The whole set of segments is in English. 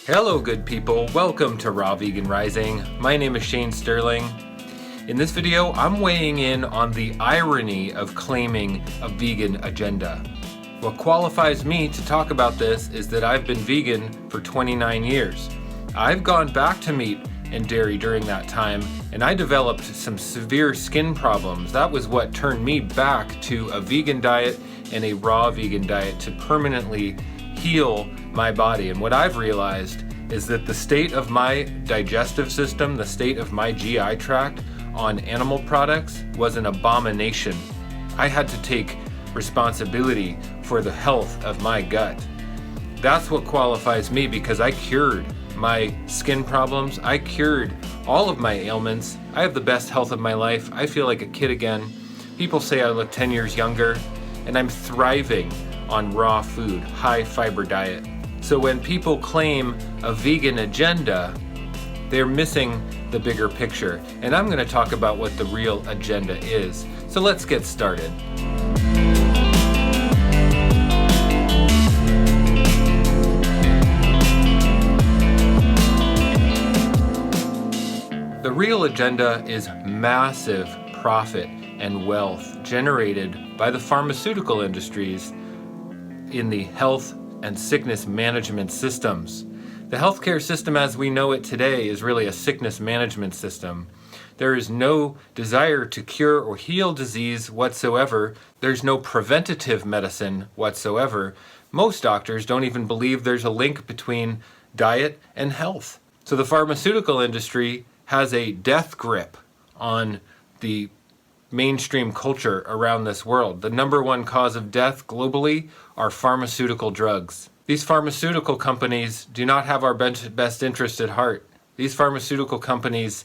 Hello good people, welcome to Raw Vegan Rising. My name is Shane Sterling. In this video, I'm weighing in on the irony of claiming a vegan agenda. What qualifies me to talk about this is that I've been vegan for 29 years. I've gone back to meat and dairy during that time, and I developed some severe skin problems. That was what turned me back to a vegan diet and a raw vegan diet to permanently heal my body. And what I've realized is that the state of my digestive system, the state of my GI tract on animal products was an abomination. I had to take responsibility for the health of my gut. That's what qualifies me, because I cured my skin problems. I cured all of my ailments. I have the best health of my life. I feel like a kid again. People say I look 10 years younger, and I'm thriving on raw food, high fiber diet. So when people claim a vegan agenda, they're missing the bigger picture. And I'm going to talk about what the real agenda is. So let's get started. The real agenda is massive profit and wealth generated by the pharmaceutical industries in the health and sickness management systems. The healthcare system as we know it today is really a sickness management system. There is no desire to cure or heal disease whatsoever. There's no preventative medicine whatsoever. Most doctors don't even believe there's a link between diet and health. So the pharmaceutical industry has a death grip on the mainstream culture around this world. The number one cause of death globally are pharmaceutical drugs. These pharmaceutical companies do not have our best interest at heart. These pharmaceutical companies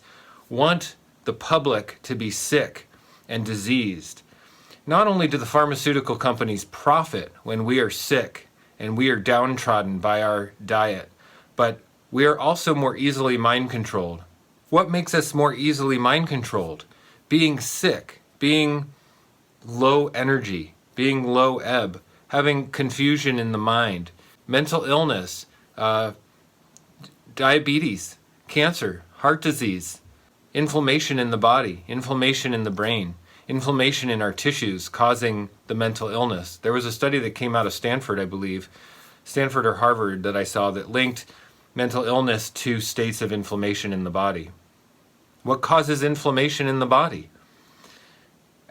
want the public to be sick and diseased. Not only do the pharmaceutical companies profit when we are sick and we are downtrodden by our diet, but we are also more easily mind controlled. What makes us more easily mind controlled? Being sick, being low energy, being low ebb, having confusion in the mind, mental illness, diabetes, cancer, heart disease, inflammation in the body, inflammation in the brain, inflammation in our tissues causing the mental illness. There was a study that came out of Stanford, I believe, Stanford or Harvard, that I saw that linked mental illness to states of inflammation in the body. What causes inflammation in the body?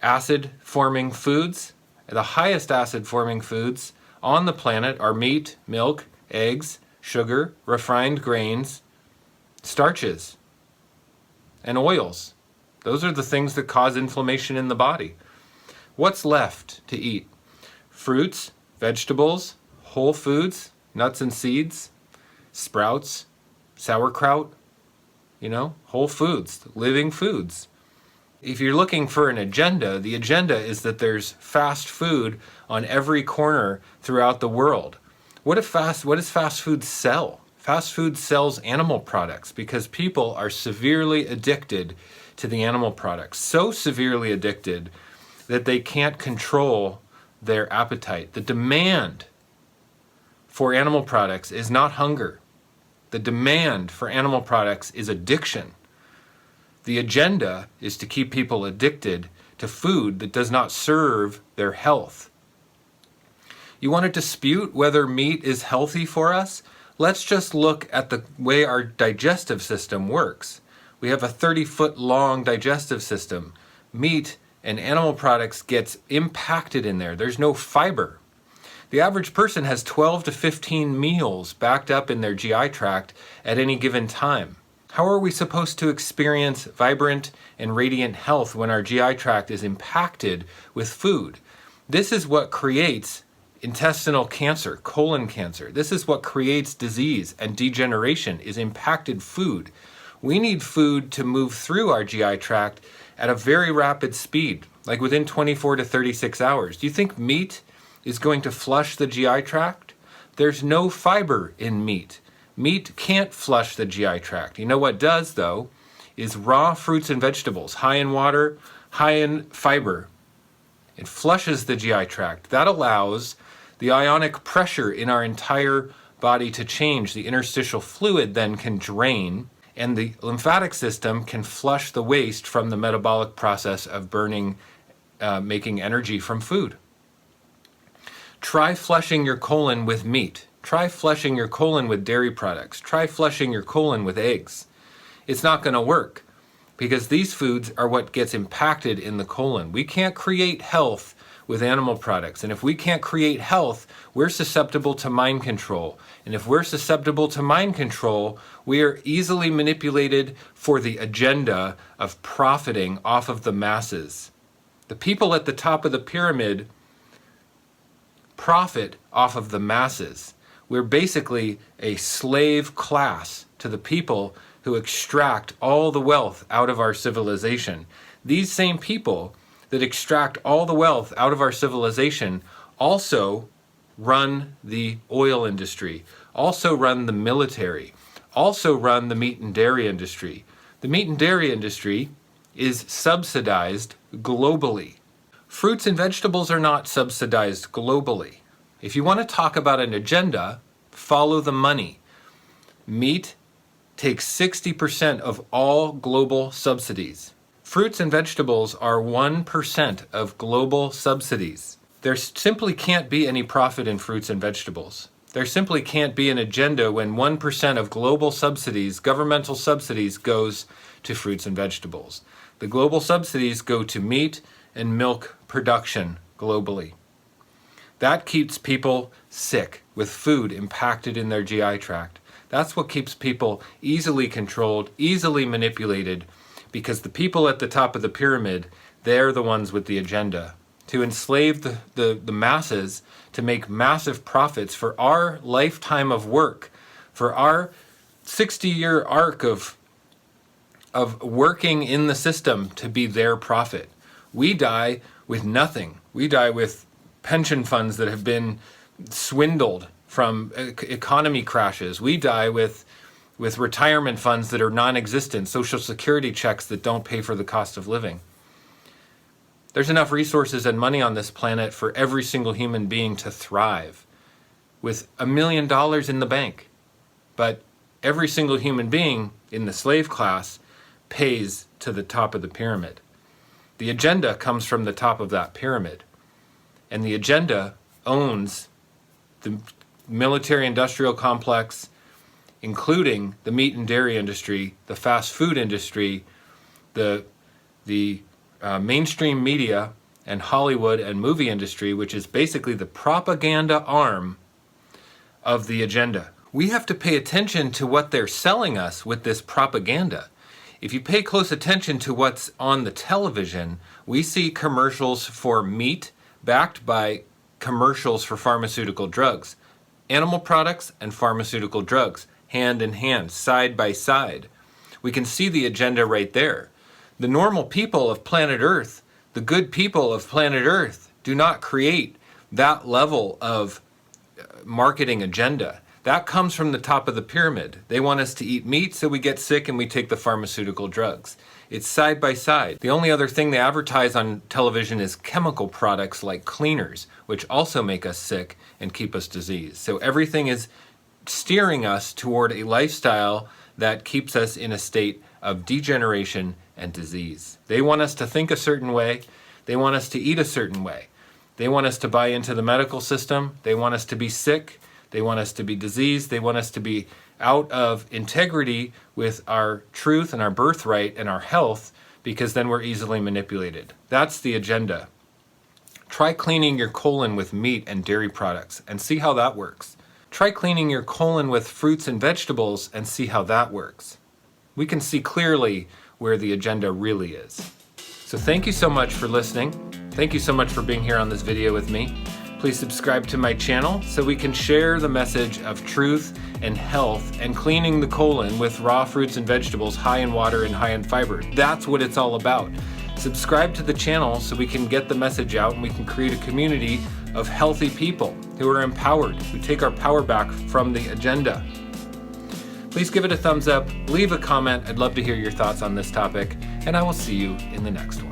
Acid-forming foods. The highest acid-forming foods on the planet are meat, milk, eggs, sugar, refined grains, starches, and oils. Those are the things that cause inflammation in the body. What's left to eat? Fruits, vegetables, whole foods, nuts and seeds, sprouts, sauerkraut, whole foods, living foods. If you're looking for an agenda, the agenda is that there's fast food on every corner throughout the world. What does fast food sell? Fast food sells animal products because people are severely addicted to the animal products. So severely addicted that they can't control their appetite. The demand for animal products is not hunger. The demand for animal products is addiction. The agenda is to keep people addicted to food that does not serve their health. You want to dispute whether meat is healthy for us? Let's just look at the way our digestive system works. We have a 30-foot long digestive system. Meat and animal products gets impacted in there. There's no fiber. The average person has 12 to 15 meals backed up in their GI tract at any given time. How are we supposed to experience vibrant and radiant health when our GI tract is impacted with food? This is what creates intestinal cancer, colon cancer. This is what creates disease and degeneration, is impacted food. We need food to move through our GI tract at a very rapid speed, like within 24 to 36 hours. Do you think meat is going to flush the GI tract? There's no fiber in meat. Meat can't flush the GI tract. You know what does, though, is raw fruits and vegetables, high in water, high in fiber. It flushes the GI tract. That allows the ionic pressure in our entire body to change, the interstitial fluid then can drain, and the lymphatic system can flush the waste from the metabolic process of burning, making energy from food. Try flushing your colon with meat. Try flushing your colon with dairy products. Try flushing your colon with eggs. It's not going to work because these foods are what gets impacted in the colon. We can't create health with animal products. And if we can't create health, we're susceptible to mind control. And if we're susceptible to mind control, we are easily manipulated for the agenda of profiting off of the masses. The people at the top of the pyramid profit off of the masses. We're basically a slave class to the people who extract all the wealth out of our civilization. These same people that extract all the wealth out of our civilization also run the oil industry, also run the military, also run the meat and dairy industry. The meat and dairy industry is subsidized globally. Fruits and vegetables are not subsidized globally. If you want to talk about an agenda, follow the money. Meat takes 60% of all global subsidies. Fruits and vegetables are 1% of global subsidies. There simply can't be any profit in fruits and vegetables. There simply can't be an agenda when 1% of global subsidies, governmental subsidies, goes to fruits and vegetables. The global subsidies go to meat and milk production globally. That keeps people sick with food impacted in their GI tract. That's what keeps people easily controlled, easily manipulated, because the people at the top of the pyramid, they're the ones with the agenda to enslave the masses to make massive profits for our lifetime of work, for our 60-year arc of working in the system to be their profit. We die with nothing. We die with pension funds that have been swindled from economy crashes. We die with retirement funds that are non-existent, social security checks that don't pay for the cost of living. There's enough resources and money on this planet for every single human being to thrive with $1 million in the bank. But every single human being in the slave class pays to the top of the pyramid. The agenda comes from the top of that pyramid. And the agenda owns the military-industrial complex, including the meat and dairy industry, the fast food industry, the mainstream media and Hollywood and movie industry, which is basically the propaganda arm of the agenda. We have to pay attention to what they're selling us with this propaganda. If you pay close attention to what's on the television, we see commercials for meat backed by commercials for pharmaceutical drugs. Animal products and pharmaceutical drugs, hand in hand, side by side. We can see the agenda right there. The normal people of planet Earth, the good people of planet Earth, do not create that level of marketing agenda. That comes from the top of the pyramid. They want us to eat meat so we get sick and we take the pharmaceutical drugs. It's side by side. The only other thing they advertise on television is chemical products like cleaners, which also make us sick and keep us diseased. So everything is steering us toward a lifestyle that keeps us in a state of degeneration and disease. They want us to think a certain way. They want us to eat a certain way. They want us to buy into the medical system. They want us to be sick. They want us to be diseased. They want us to be out of integrity with our truth and our birthright and our health, because then we're easily manipulated. That's the agenda. Try cleaning your colon with meat and dairy products and see how that works. Try cleaning your colon with fruits and vegetables and see how that works. We can see clearly where the agenda really is. So thank you so much for listening. Thank you so much for being here on this video with me. Please subscribe to my channel so we can share the message of truth and health and cleaning the colon with raw fruits and vegetables high in water and high in fiber. That's what it's all about. Subscribe to the channel so we can get the message out and we can create a community of healthy people who are empowered, who take our power back from the agenda. Please give it a thumbs up, leave a comment. I'd love to hear your thoughts on this topic, and I will see you in the next one.